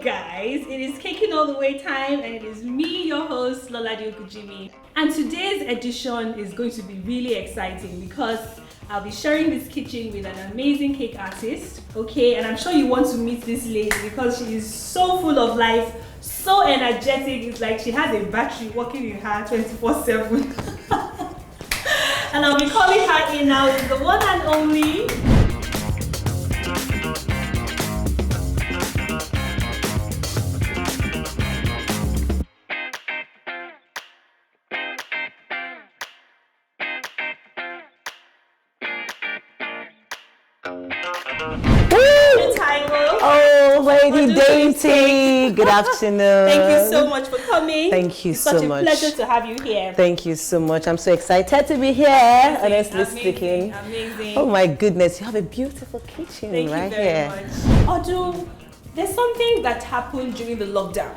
guys, it is Caking All the Way time, and it is me, your host, Lolade Okujimi. And today's edition is going to be really exciting because I'll be sharing this kitchen with an amazing cake artist, okay? And I'm sure you want to meet this lady because she is so full of life, so energetic. It's like she has a battery working in her 24/7. And I'll be calling her in now. It's the one and only Taiwo. Oh, Lady Dainty. Good afternoon. Thank you so much for coming. Thank you so much. It's such a pleasure to have you here. Thank you so much. I'm so excited to be here, honestly speaking. Amazing. Oh my goodness, you have a beautiful kitchen right here. Thank you very much. Odu, there's something that happened during the lockdown.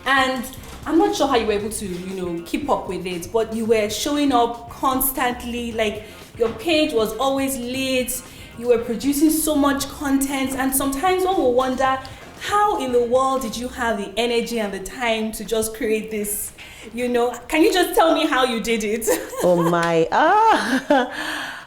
And I'm not sure how you were able to, keep up with it, but you were showing up constantly, like your page was always lit. You were producing so much content, and sometimes one will wonder, how in the world did you have the energy and the time to just create this? Can you just tell me how you did it? Oh my,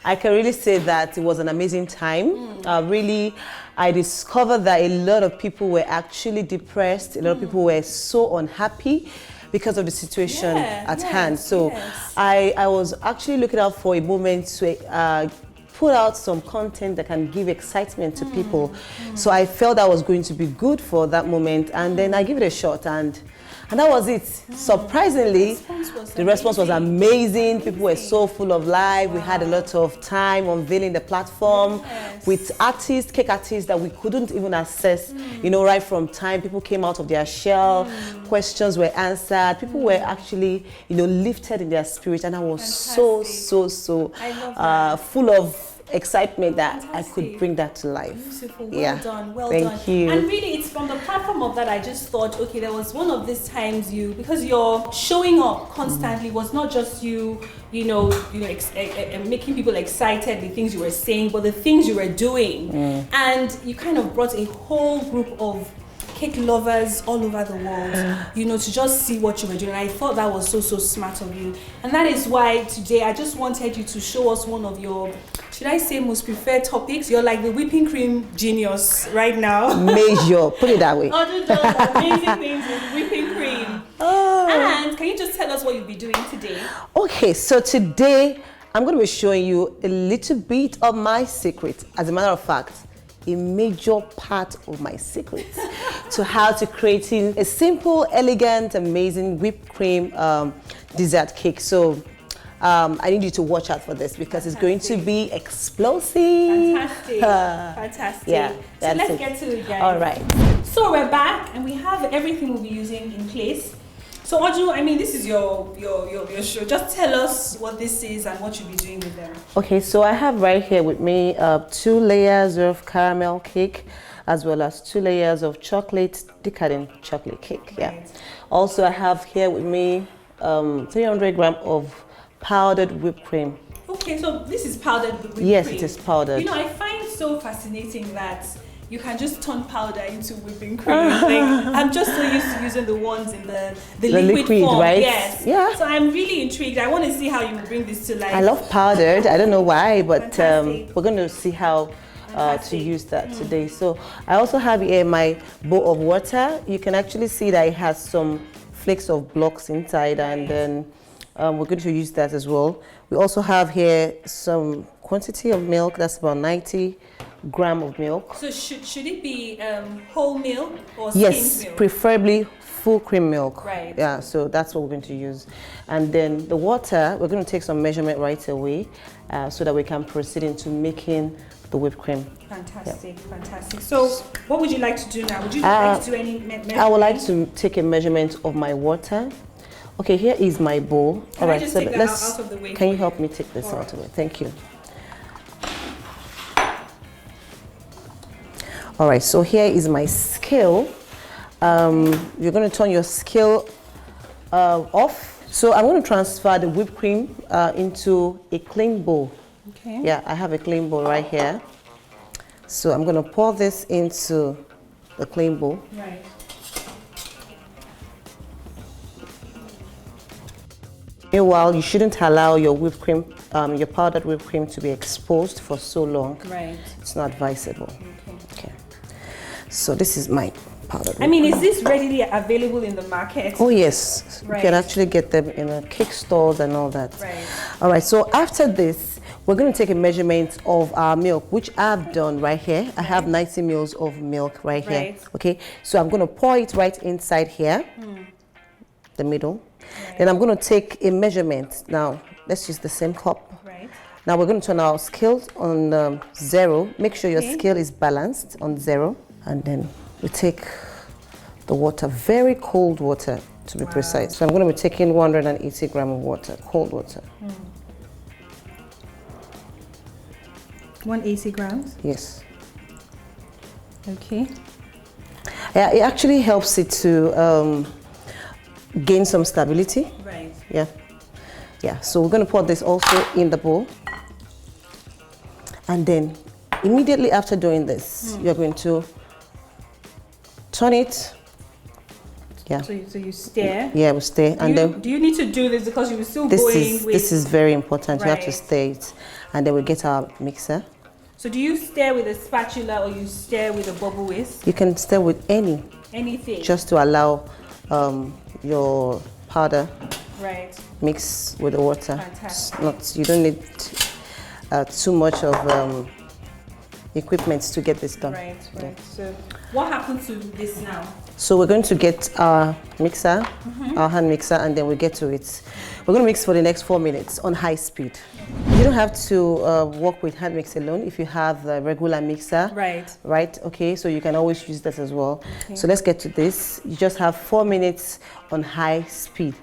I can really say that it was an amazing time. I discovered that a lot of people were actually depressed. A lot of people were so unhappy because of the situation at hand. So I was actually looking out for a moment to put out some content that can give excitement to people. So I felt that was going to be good for that moment, and then I gave it a shot, and that was it. Surprisingly, the response was amazing. People were so full of life. We had a lot of time unveiling the platform with artists, cake artists that we couldn't even access, right from time. People came out of their shell, questions were answered. People were actually, lifted in their spirit, and I was so full of excitement that I could bring that to life. Beautiful. Well done. Thank you. And really, it's from the platform of that I just thought, okay, there was one of these times because you're showing up constantly was not just you making people excited, the things you were saying, but the things you were doing. And you kind of brought a whole group of cake lovers all over the world, to just see what you were doing. I thought that was so smart of you. And that is why today I just wanted you to show us one of your, should I say, most preferred topics. You're like the whipping cream genius right now. Major, put it that way. Odu does amazing things with whipping cream. And can you just tell us what you'll be doing today? Okay, so today I'm going to be showing you a little bit of my secret. As a matter of fact, a major part of my secret to how to creating a simple, elegant, amazing whipped cream dessert cake. So I need you to watch out for this because it's going to be explosive. Fantastic. Yeah, so let's get to it, guys. All right. So we're back and we have everything we'll be using in place. So Odu, this is your show. Just tell us what this is and what you'll be doing with them. Okay, so I have right here with me 2 layers of caramel cake as well as 2 layers of decadent chocolate cake. Yeah. Also, I have here with me 300 grams of powdered whipped cream. Okay, so this is powdered whipped cream. Yes, it is powdered. I find so fascinating that you can just turn powder into whipping cream. I'm just so used to using the ones in the liquid form. Right? Yes. Yeah. So I'm really intrigued. I want to see how you bring this to life. I love powdered. I don't know why, but we're going to see how to use that today. So I also have here my bowl of water. You can actually see that it has some flakes of blocks inside, and then we're going to use that as well. We also have here some quantity of milk. That's about 90 grams of milk. So should it be whole milk or skimmed milk? Yes, preferably full cream milk. Right. Yeah, so that's what we're going to use. And then the water, we're going to take some measurement right away so that we can proceed into making the whipped cream. Fantastic, fantastic. So what would you like to do now? Would you like to do any measurement? I would like to take a measurement of my water. Okay, here is my bowl. All right, so let's. Out of the way. Can you help me take this out of the way? Thank you. All right, so here is my scale. You're going to turn your scale off. So I'm going to transfer the whipped cream into a clean bowl. Okay. Yeah, I have a clean bowl right here. So I'm going to pour this into a clean bowl. Right. Meanwhile, you shouldn't allow your whipped cream, your powdered whipped cream to be exposed for so long. Right. It's not advisable. Okay. Okay. So this is my powdered. I mean, is this readily available in the market? Oh yes, Right. you can actually get them in cake stores and all that. Right. All right. So after this, we're going to take a measurement of our milk, which I've done right here. I have 90 mils of milk right here. Okay. So I'm going to pour it right inside here, the middle. Right. Then I'm going to take a measurement. Now, let's use the same cup. Right. Now we're going to turn our scale on 0. Make sure your scale is balanced on 0. And then we take the water, very cold water to be precise. So I'm going to be taking 180 grams of water, cold water. 180 grams? Yes. Okay. Yeah, it actually helps it to gain some stability. Right. Yeah. Yeah, so we're going to pour this also in the bowl. And then immediately after doing this, you're going to turn it. Yeah. So you stir? Yeah, we stir. And then Do you need to do this because you were still this going with... is very important. You have to Right. stir it. And then we get our mixer. So do you stir with a spatula or you stir with a bubble whisk? You can stir with Anything? just to allow your powder Right. mix with the water. Fantastic. You don't need too much of equipment to get this done. Right, right. So what happens to this now? So we're going to get our mixer, our hand mixer, and then we get to it. We're going to mix for the next 4 minutes on high speed. You don't have to work with hand mix alone if you have the regular mixer. Right. Right, okay, so you can always use that as well. Okay. So let's get to this. You just have 4 minutes on high speed.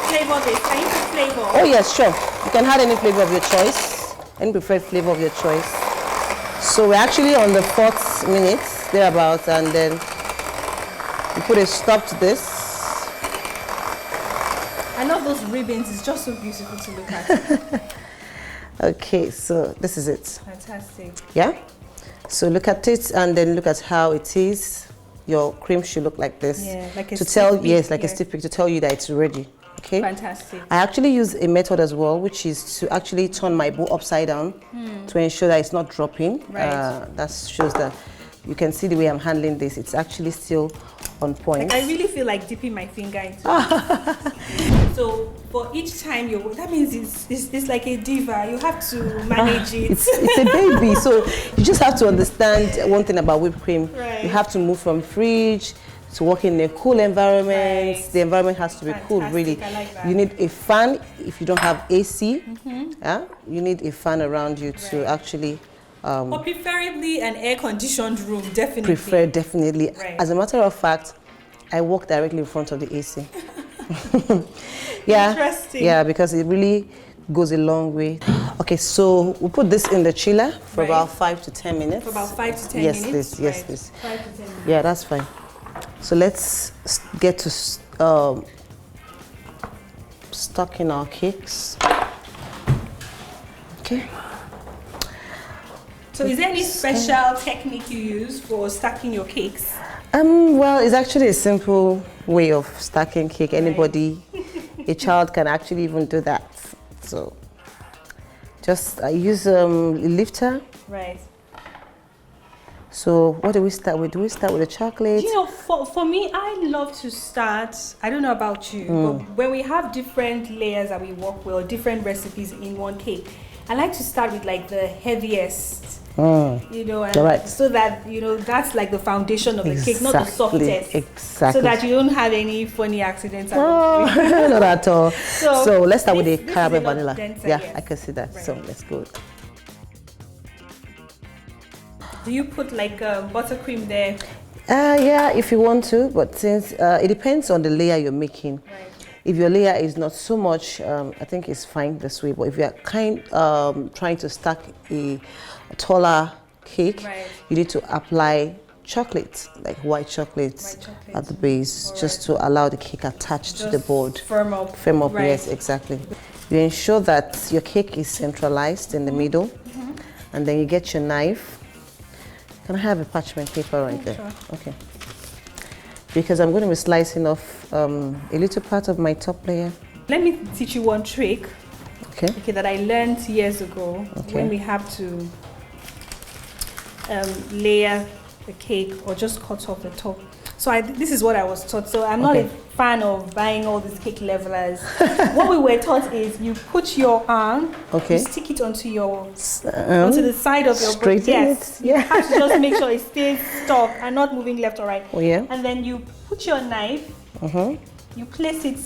Flavor this? Can you put flavor? Oh yes, sure. You can add any flavor of your choice, any preferred flavor of your choice. So we're actually on the 4th minute, thereabouts, and then you put a stop to this. I love those ribbons. It's just so beautiful to look at. Okay, so this is it. Fantastic. Yeah. So look at it, and then look at how it is. Your cream should look like this. Yeah, like a to tell stick yes, like yeah. a stick pick to tell you that it's ready. Okay. Fantastic. I actually use a method as well, which is to actually turn my bowl upside down to ensure that it's not dropping. Right. That shows that you can see the way I'm handling this. It's actually still on point. Like I really feel like dipping my finger into it. So for each time that means it's like a diva. You have to manage it. It's a baby, so you just have to understand one thing about whipped cream. Right. You have to move from fridge to work in a cool environment. Right. The environment has to be cool, really. I like that. You need a fan if you don't have AC. Yeah, you need a fan around you to actually. Or preferably an air-conditioned room, definitely. Definitely. Right. As a matter of fact, I walk directly in front of the AC. Yeah. Interesting. Yeah, because it really goes a long way. Okay, so we'll put this in the chiller for about 5 to 10 minutes. For about 5 to 10 yes, minutes? Yes, right. this. 5 to 10 minutes. Yeah, that's fine. So let's get to stocking our cakes. Okay. So is there any special technique you use for stacking your cakes? Well, it's actually a simple way of stacking cake. Anybody, a child can actually even do that. So just I use a lifter. Right. So what do we start with? Do we start with the chocolate? You know, for me, I love to start, I don't know about you, but when we have different layers that we work with or different recipes in one cake, I like to start with like the heaviest. You know, and so that, you know, that's like the foundation of the cake, not the softest. Exactly. So that you don't have any funny accidents. Oh, not at all. So let's start with the caramel vanilla. Denser, yeah, yes. I can see that. Right. So let's go. Do you put like buttercream there? Yeah, if you want to, but since it depends on the layer you're making. Right. If your layer is not so much, I think it's fine this way. But if you're trying to stack a taller cake, Right. you need to apply chocolate, like white chocolate, chocolate. at the base, just to allow the cake attached to the board. Firm up. Firm up, right. yes, exactly. You ensure that your cake is centralized in the middle, and then you get your knife. Can I have a parchment paper right there? Sure. Okay. Because I'm going to be slicing off a little part of my top layer. Let me teach you one trick. Okay. That I learned years ago when we have to layer the cake or just cut off the top. So this is what I was taught. So I'm not a fan of buying all these cake levelers. What we were taught is you put your arm, you stick it onto your onto the side of your bread. Yes. You have to just make sure it stays stuck and not moving left or right. Oh yeah. And then you put your knife. You place it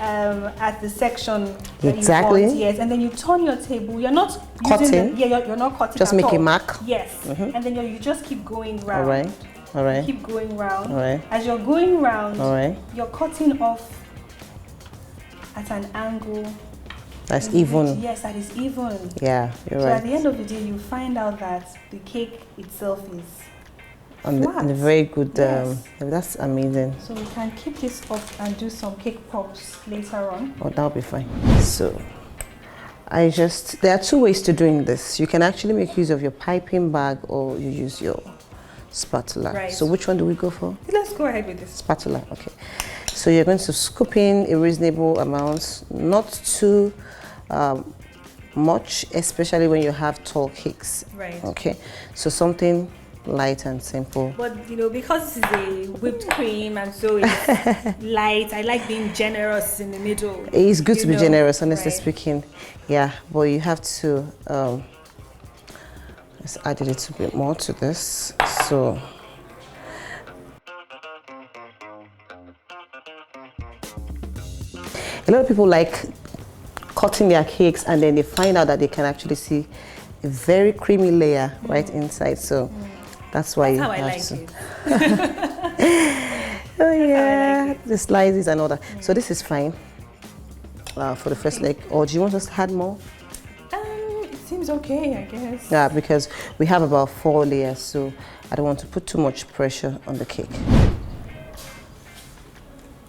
at the section that you want, yes, and then you turn your table. You're not cutting. You're not cutting. Just make a mark. Yes, and then you just keep going round. All right. All right. Keep going round. All right. As you're going round, all right, you're cutting off at an angle. That's even. Yes, that is even. Yeah, you're right. So at the end of the day, you find out that the cake itself is on the very good. Yes. That's amazing. So we can keep this up and do some cake pops later on. Oh, that'll be fine. So there are two ways to doing this. You can actually make use of your piping bag or you use your spatula. Right. So which one do we go for? Let's go ahead with this. Spatula, okay. So you're going to scoop in a reasonable amount, not too much, especially when you have tall cakes. Right. Okay. So something light and simple. But because this is a whipped cream and so it's light, I like being generous in the middle. It's good to be generous, honestly speaking. Yeah, but you have to let's add a little bit more to this. So a lot of people like cutting their cakes and then they find out that they can actually see a very creamy layer right inside. So that's why how I have like to. it. Oh yeah, the slices and all that. So this is fine for the first leg. Or do you want us to add more? It seems okay, I guess. Yeah, because we have about 4 layers, so I don't want to put too much pressure on the cake.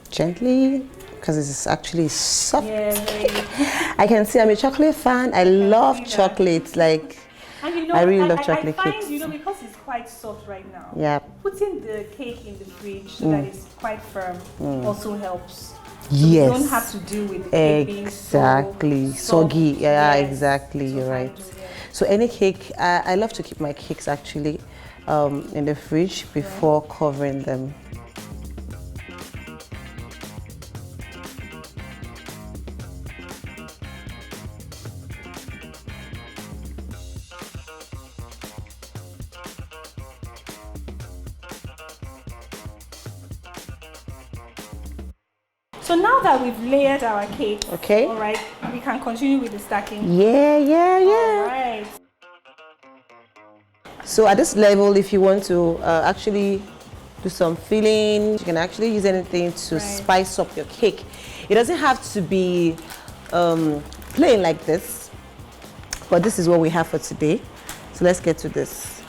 Gently, because it's actually soft. Yeah, I can see I'm a chocolate fan. I love chocolate. Like, and I really love chocolate I find, cakes. because it's quite soft right now. Yeah. Putting the cake in the fridge so that it's quite firm also helps. So yes. you don't have to deal with the cake being exactly so soggy. Yeah, yes. exactly. You're right. So any cake, I love to keep my cakes actually in the fridge before covering them. So now that we've layered our cake, okay, all right, we can continue with the stacking. Yeah. All right. So at this level, if you want to actually do some filling, you can actually use anything to spice up your cake. It doesn't have to be plain like this, but this is what we have for today. So let's get to this.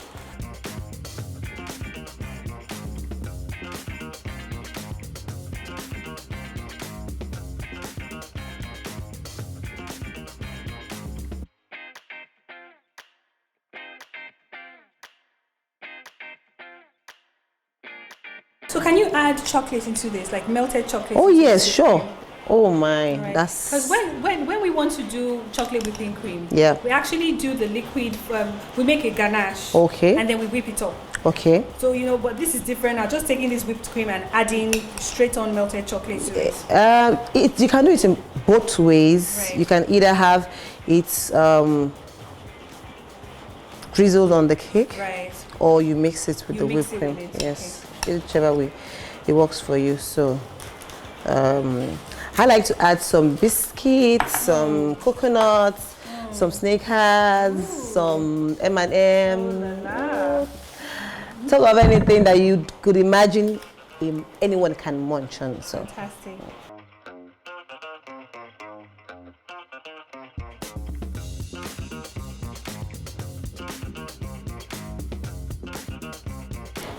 So can you add chocolate into this, like melted chocolate? Oh yes, sure. Oh my, that's... Because when we want to do chocolate whipping cream, we actually do the liquid, we make a ganache. Okay. And then we whip it up. Okay. So, but this is different. I'm just taking this whipped cream and adding straight on melted chocolate to it. You can do it in both ways. Right. You can either have it drizzled on the cake, or you mix it with the whipped cream. Yes. Whichever way it works for you. So I like to add some biscuits, some coconuts, some snake hearts, some M&M. Talk of anything that you could imagine anyone can munch on. So fantastic.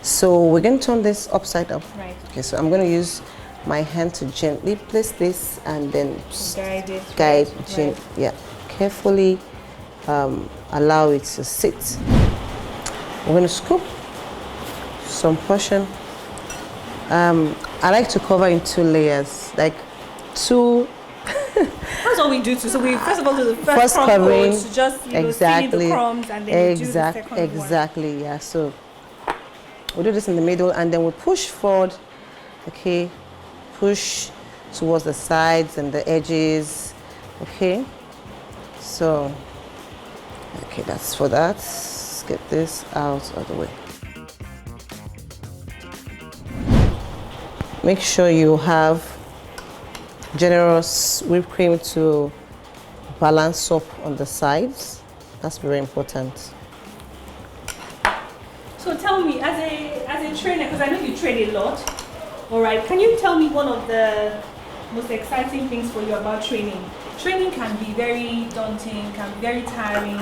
So we're going to turn this upside down. Right. Okay, so I'm going to use my hand to gently place this and then Guide it. Right. Yeah, carefully allow it to sit. We're going to scoop some portion. I like to cover in 2 layers, like 2. That's what we do too. So we first of all do the first crumb covering, coat to just seal the crumbs, and then we do the second one. Exactly, yeah. So we'll do this in the middle, and then we'll push forward. Okay, push towards the sides and the edges. Okay, so okay, that's for that. Let's get this out of the way. Make sure you have generous whipped cream to balance up on the sides. That's very important. So tell me, as a trainer, because I know you train a lot, all right, can you tell me one of the most exciting things for you about training? Training can be very daunting, can be very tiring,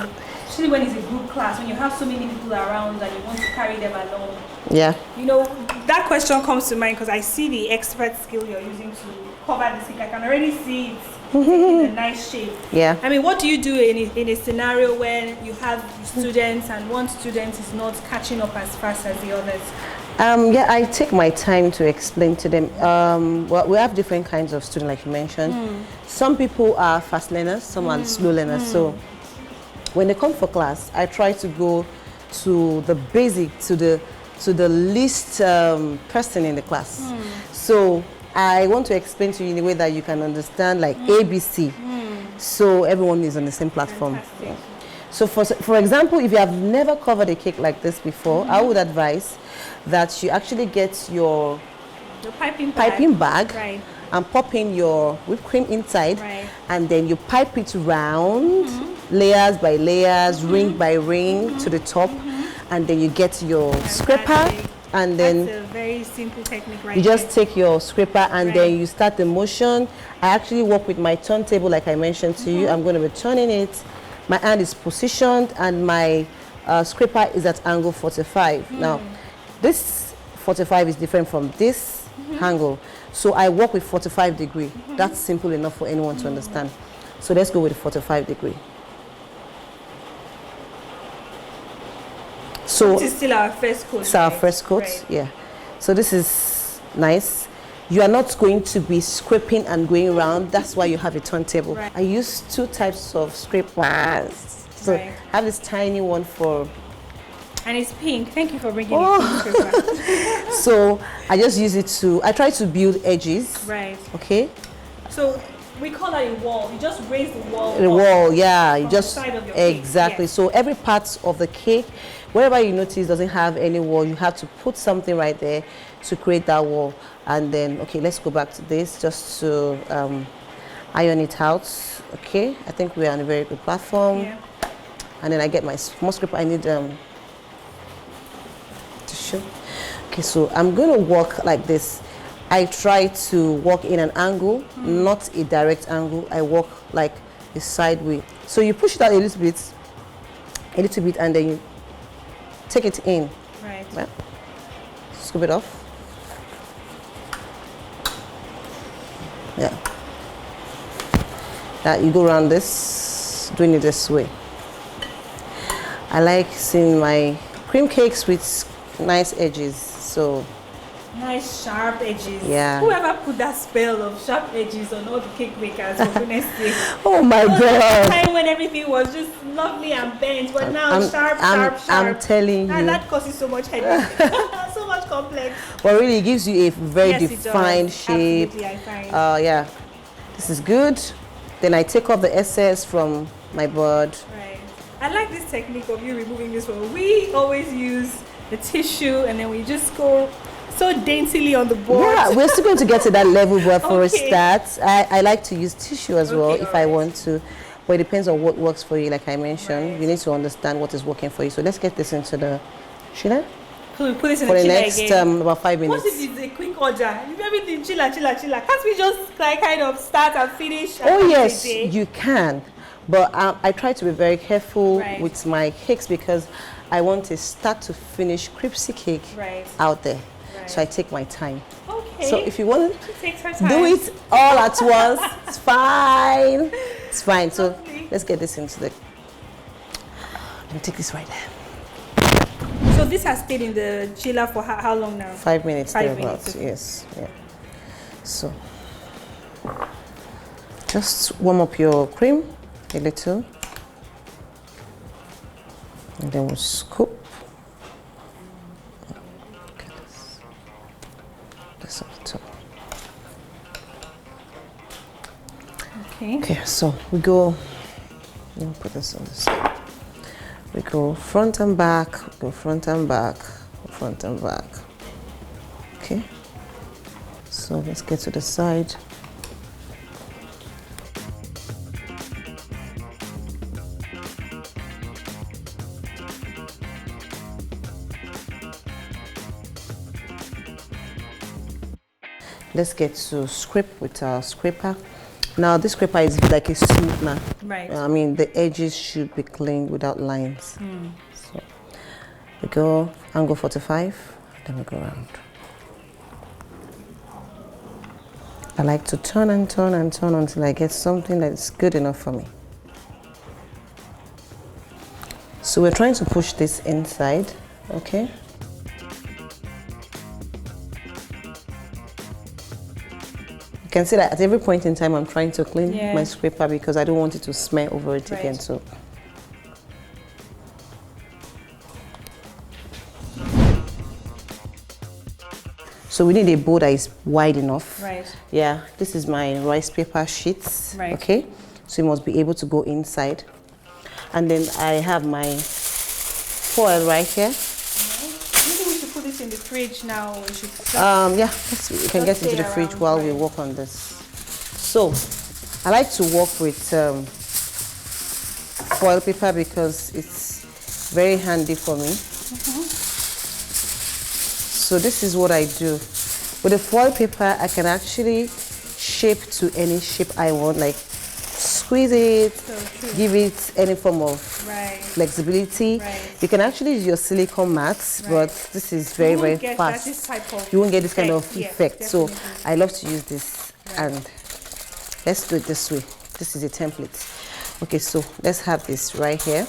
especially when it's a group class, when you have so many people around and you want to carry them along. Yeah. You know, that question comes to mind because I see the expert skill you're using to cover the cake. I can already see it taking a nice shape. Yeah. I mean, what do you do in a scenario where you have students and one student is not catching up as fast as the others? Yeah, I take my time to explain to them. Well, we have different kinds of students, like you mentioned. Some people are fast learners, some are slow learners. So when they come for class, I try to go to the basic, to the least person in the class. So I want to explain to you in a way that you can understand, like ABC. So everyone is on the same platform. Fantastic. So for example, if you have never covered a cake like this before, I would advise that you actually get your piping bag right, and pop in your whipped cream inside, right, and then you pipe it round, layers by layers, ring by ring to the top, and then you get your scraper, and then that's a very simple technique, right? you just take your scraper and Right. then you start the motion. I actually work with my turntable, like I mentioned to you. I'm going to be turning it. My hand is positioned and my scraper is at angle 45. Now, this 45 is different from this angle. So I work with 45 degree. That's simple enough for anyone to understand. So let's go with 45 degree. So this is still our first coat. it's our first coat, right. yeah. So this is nice. You are not going to be scraping and going around. That's why you have a turntable. Right. I use 2 types of scrapers. So Right. I have this tiny one for. And it's pink. Thank you for bringing it to So I just use it to. I try to build edges. Right. Okay. So we call that a wall. You just raise the wall. The up wall, yeah. You from the just side of your cake. exactly. Yes. So every part of the cake, wherever you notice doesn't have any wall, you have to put something right there to create that wall. And then, okay, let's go back to this just to iron it out. Okay, I think we're on a very good platform. Yeah. And then I get my small scraper. I need tissue. Okay, so I'm going to walk like this. I try to walk in an angle, not a direct angle. I walk like a sideways. So you push it out a little bit, and then you take it in. Right. Yeah. Scoop it off. Yeah. Now you go around this, doing it this way. I like seeing my cream cakes with nice edges. So Nice sharp edges. Yeah. Whoever put that spell of sharp edges on all the cake makers, for goodness sake. oh my There was a God. time when everything was just lovely and bent, but now I'm- sharp. I'm telling And you. that causes so much headache, so much complex. But really, it gives you a very Yes, it does. defined shape. Absolutely, I find. Yeah, this is good. Then I take off the excess from my board. Right. I like this technique of you removing this one. We always use the tissue and then we just go so daintily on the board. Yeah, we're still going to get to that level, but for a Okay. start, I like to use tissue as well Okay, if I alright. want to. But it depends on what works for you, like I mentioned. Right. You need to understand what is working for you. So let's get this into the chiller So we put this in for the the chiller next again. about 5 What minutes. if it's a quick order? If everything chiller. Can't we just like kind of start and finish? at Oh the yes, day? you can. But I try to be very careful Right. with my cakes because I want a start to finish crispy cake out there. So I take my time. Okay. So if you want to takes her time. do it all at once, it's fine. It's fine. So let's get this into the. Let me take this right there. So this has stayed in the chiller for how long now? 5 minutes. 5 minutes. Yes. Yeah. So just warm up your cream a little, and then we'll scoop. This on the top. Okay, so we go. Let me put this on this side. We go front and back, go front and back, front and back. Okay, so let's get to the side. Let's get to scrape with our scraper. Now this scraper is like a smoother. Right. I mean the edges should be clean without lines. So we go angle 45, then we go around. I like to turn and turn and turn until I get something that is good enough for me. So we're trying to push this inside, okay? You can see that at every point in time I'm trying to clean my scraper because I don't want it to smear over it again. So we need a bowl that is wide enough. Right. Yeah, this is my rice paper sheets. Right. Okay, so you must be able to go inside. And then I have my foil right here. Maybe we should put this in the fridge now. We should yeah, we can get into the fridge while we work on this. So I like to work with foil paper because it's very handy for me. So this is what I do. With the foil paper, I can actually shape to any shape I want, like squeeze it, give it any form of flexibility. You can actually use your silicone mats, but this is very, very fast. You won't get this kind of effect. So I love to use this, and let's do it this way. This is a template. Okay, so let's have this right here,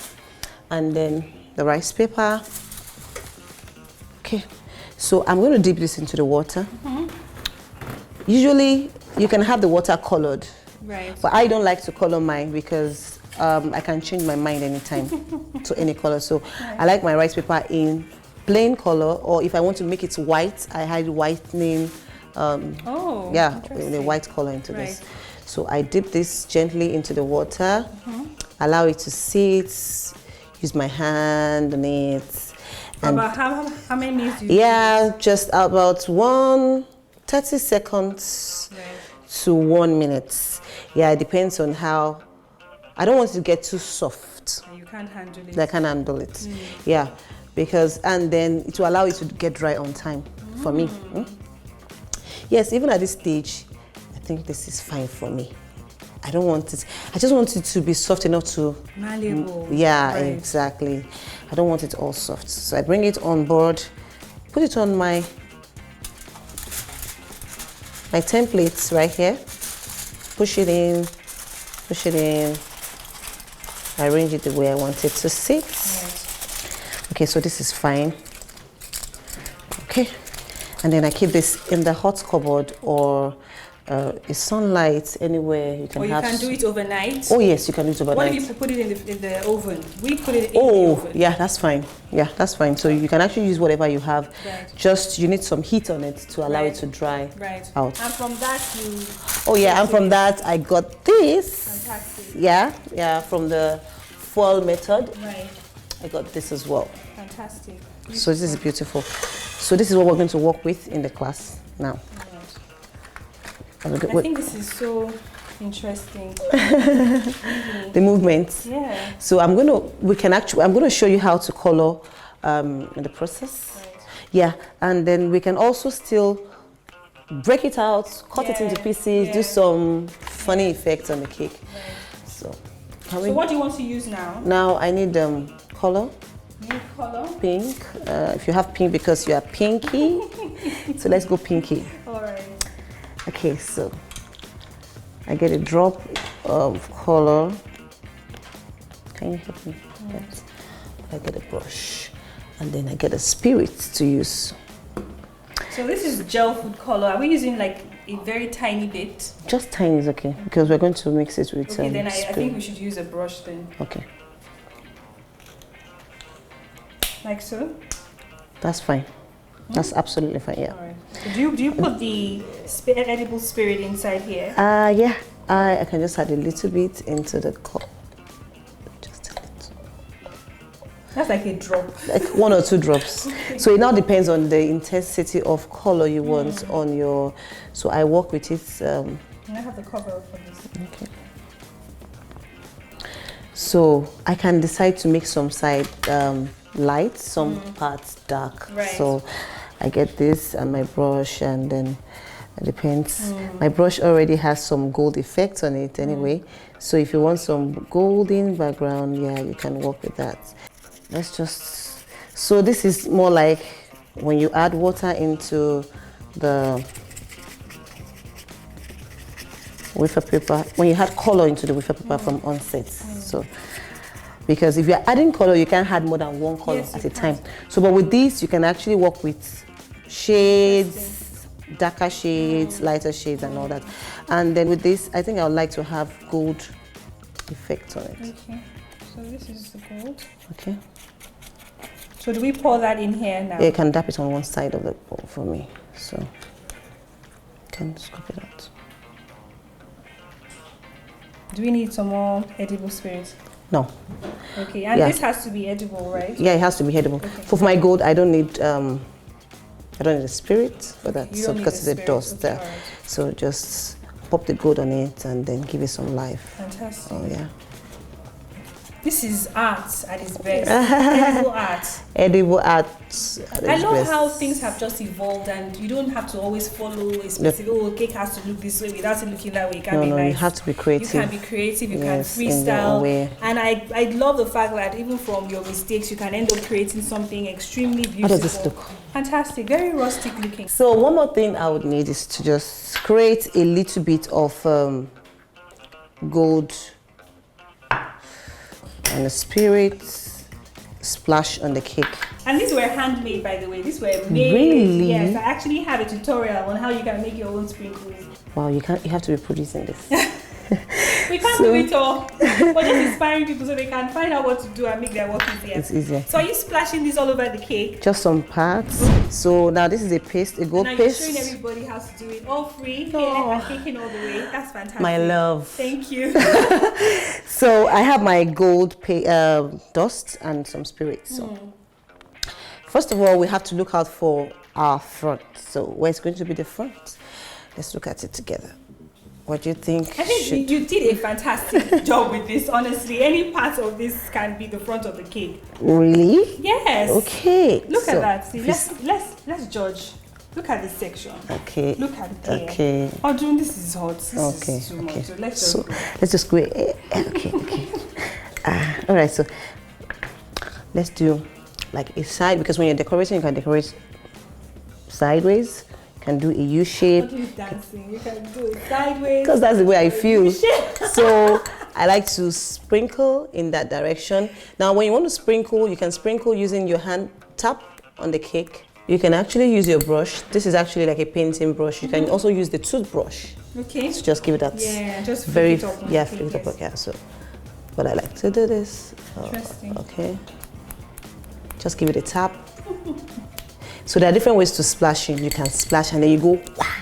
and then the rice paper. Okay. So I'm going to dip this into the water. Usually you can have the water colored, but I don't like to color mine because I can change my mind anytime to any color. So I like my rice paper in plain color, or if I want to make it white, I add whitening, in a white color into this. So I dip this gently into the water, allow it to sit, use my hand on it. And about how many minutes do you do just about 30 seconds to 1 minute. Yeah, it depends on how. I don't want it to get too soft. You can't handle it. I can't handle it. Yeah, because and then it will allow it to get dry on time for me. Yes, even at this stage, I think this is fine for me. I don't want it. I just want it to be soft enough to malleable. Yeah, exactly. I don't want it all soft. So I bring it on board, put it on my templates right here. Push it in, arrange it the way I want it to sit. Okay, so this is fine. Okay, and then I keep this in the hot cupboard or sunlight anywhere you can have. Or you can do it overnight. Oh yes, you can do it overnight. What if you put it in the oven? We put it in the oven. Yeah, that's fine. Yeah, that's fine. So you can actually use whatever you have. Just you need some heat on it to allow it to dry out. And from that you. Oh yeah, and from that I got this. Fantastic. Yeah, from the foil method. Right. I got this as well. Fantastic. Beautiful. So this is beautiful. So this is what we're going to work with in the class now. I think this is so interesting. The movements. Yeah. So I'm going to show you how to color in the process. Yeah, and then we can also still break it out, cut it into pieces, do some funny effects on the cake. So what do you want to use now? Now I need color. New color. Pink. If you have pink because you are pinky. So let's go pinky. All right. Okay, so I get a drop of color. Can you help me? Yes. I get a brush, and then I get a spirit to use. So this is gel food color. Are we using like a very tiny bit? Just tiny is okay, because we're going to mix it with okay, then I think we should use a brush then. Okay. Like so? That's fine. That's absolutely fine, yeah. All right. So do you put the edible spirit inside here? Yeah. I can just add a little bit into the cup. Just a little. That's like a drop. Like 1 or 2 drops. So it now depends on the intensity of color you want on your... So I work with it. And I have the cover for this. Okay. So I can decide to make some side light, some parts dark. Right. So I get this and my brush, and then it depends. My brush already has some gold effect on it anyway. So if you want some golden background, yeah, you can work with that. Let's just... So this is more like when you add water into the wafer paper, when you add color into the wafer paper from onset. So, because if you're adding color, you can't add more than 1 color at a time. So, but with this, you can actually work with shades, darker shades, lighter shades, and all that. And then with this, I think I would like to have gold effect on it. Okay. So this is the gold. Okay. So do we pour that in here now? Yeah, you can dab it on one side of the bowl for me. So, you can scoop it out. Do we need some more edible spirits? No. Okay, and this has to be edible, right? Yeah, it has to be edible. Okay. For my gold, I don't need a spirit for that. You so don't because it's a dust there. Right. So just pop the gold on it and then give it some life. Fantastic. Oh yeah. This is art at its best. Edible art. Edible art. I love how things have just evolved, and you don't have to always follow a specific. Oh, cake has to look this way without it looking that way. It can be nice. You have to be creative. You can be creative. You can freestyle. And I love the fact that even from your mistakes, you can end up creating something extremely beautiful. How does this look? Fantastic. Very rustic looking. So one more thing I would need is to just create a little bit of gold and a spirit splash on the cake. And these were handmade, by the way. These were made. Really? Yes, I actually have a tutorial on how you can make your own sprinkles. Wow, you have to be producing this. We can't do it all. We're just inspiring people so they can find out what to do and make their work easier. It's easier. So are you splashing this all over the cake? Just some parts. So now this is a paste, a gold paste. You're showing everybody how to do it all free here and caking all the way. That's fantastic. My love. Thank you. So I have my gold dust and some spirits. So first of all, we have to look out for our front. So where's going to be the front? Let's look at it together. What do you think? I think you did a fantastic job with this, honestly. Any part of this can be the front of the cake. Really? Yes. Okay. Look at that. See, let's judge. Look at this section. Okay. Look at it. Okay. Odun, this is hot. This is too much. So let's just go. Okay. All right. So let's do like a side, because when you're decorating, you can decorate sideways. Can do a U shape. Dancing. You can do it sideways. Because that's the way I feel. So I like to sprinkle in that direction. Now, when you want to sprinkle, you can sprinkle using your hand. Tap on the cake. You can actually use your brush. This is actually like a painting brush. You can also use the toothbrush. Okay. So just give it that. Yeah, just very flip it up. Yeah, flip it up. Yeah. So, but I like to do this. Interesting. Okay. Just give it a tap. So there are different ways to splash in. You can splash and then you go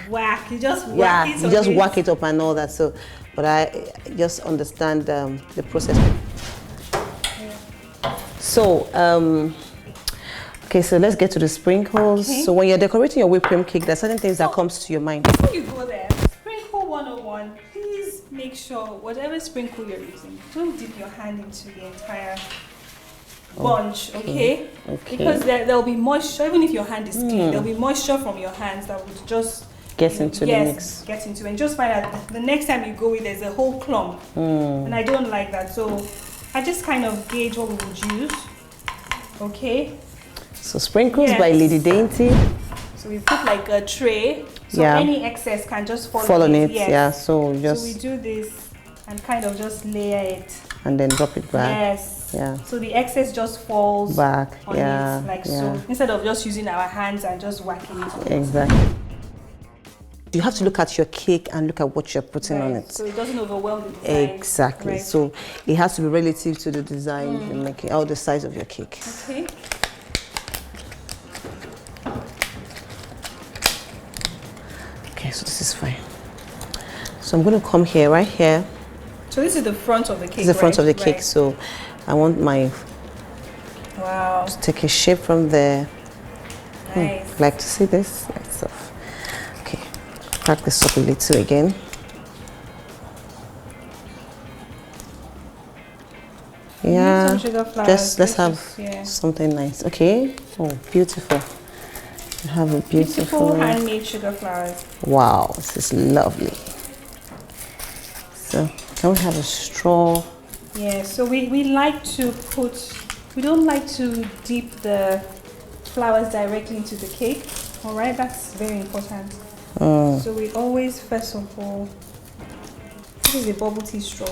whack. You just whack it. You just whack it up and all that. So, but I just understand the process. Yeah. So, okay. So let's get to the sprinkles. Okay. So when you're decorating your whipped cream cake, there are certain things that comes to your mind. Before you go there, sprinkle 101. Please make sure whatever sprinkle you're using, don't dip your hand into the entire bunch, okay? Because there'll be moisture, even if your hand is clean, there'll be moisture from your hands that would just get into the mix. Get into it. And just find out the next time you go in, there's a whole clump. And I don't like that. So I just kind of gauge what we would use. Okay. So sprinkles by Lady Dainty. So we put like a tray. So any excess can just fall on it. Yes. Yeah. So just. So we do this and kind of just layer it. And then drop it back. Yes. Yeah. So the excess just falls back. On it, like so. Instead of just using our hands and just whacking it. Exactly. You have to look at your cake and look at what you're putting on it. So it doesn't overwhelm the design. Exactly. So it has to be relative to the design you're making, or the size of your cake. Okay. Okay, so this is fine. So I'm going to come here, right here. So this is the front of the cake. This is the front of the cake. So I want my to take a shape from there. Nice. Like to see this? Like so. Okay. Crack this up a little again. Yeah. Some sugar flowers. Let's have something nice. Okay. Oh, beautiful. You have a beautiful handmade sugar flowers. Wow, this is lovely. So can we have a straw? Yeah, so we like to we don't like to dip the flowers directly into the cake. All right, that's very important. So we always, first of all, this is a bubble tea straw.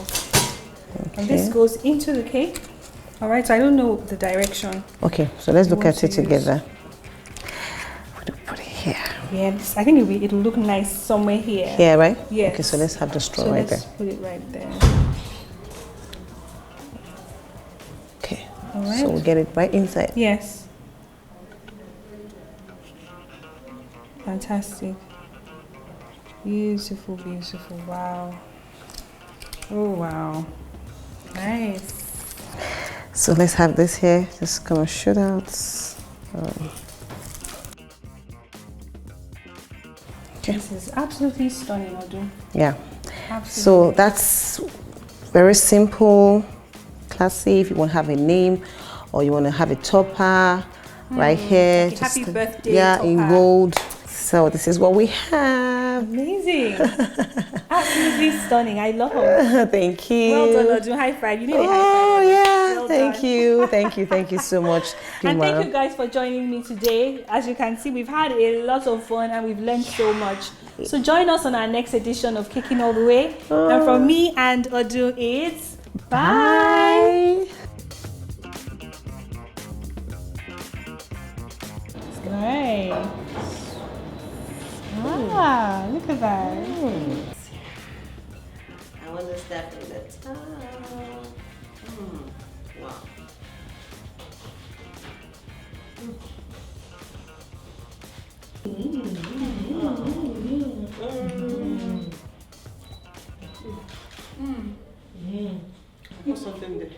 And this goes into the cake. All right, so I don't know the direction. Okay, so let's look at it together. Put it here. Yeah, I think it'll look nice somewhere here. Here, right? Yeah. Okay, so let's have the straw right there. Let's put it right there. Okay. All right. So we get it right inside. Yes. Fantastic. Beautiful, beautiful. Wow. Oh, wow. Nice. So let's have this here. Just gonna shoot out. Okay. This is absolutely stunning, Odu. Yeah. Absolutely. So that's very simple, classy. If you want to have a name or you want to have a topper right here. Like happy birthday. Yeah, in gold. So this is what we have. Amazing. Absolutely stunning. I love it. Thank you. Well done, Odu. High five. You need a high five. Oh, yeah. Well thank done. you. Thank you so much. And thank you guys for joining me today. As you can see, we've had a lot of fun and we've learned so much. So join us on our next edition of Caking All the Way. And from me and Odu, it's bye. Great. Ah, look at that. I want to step in the top. Wow. Put something there.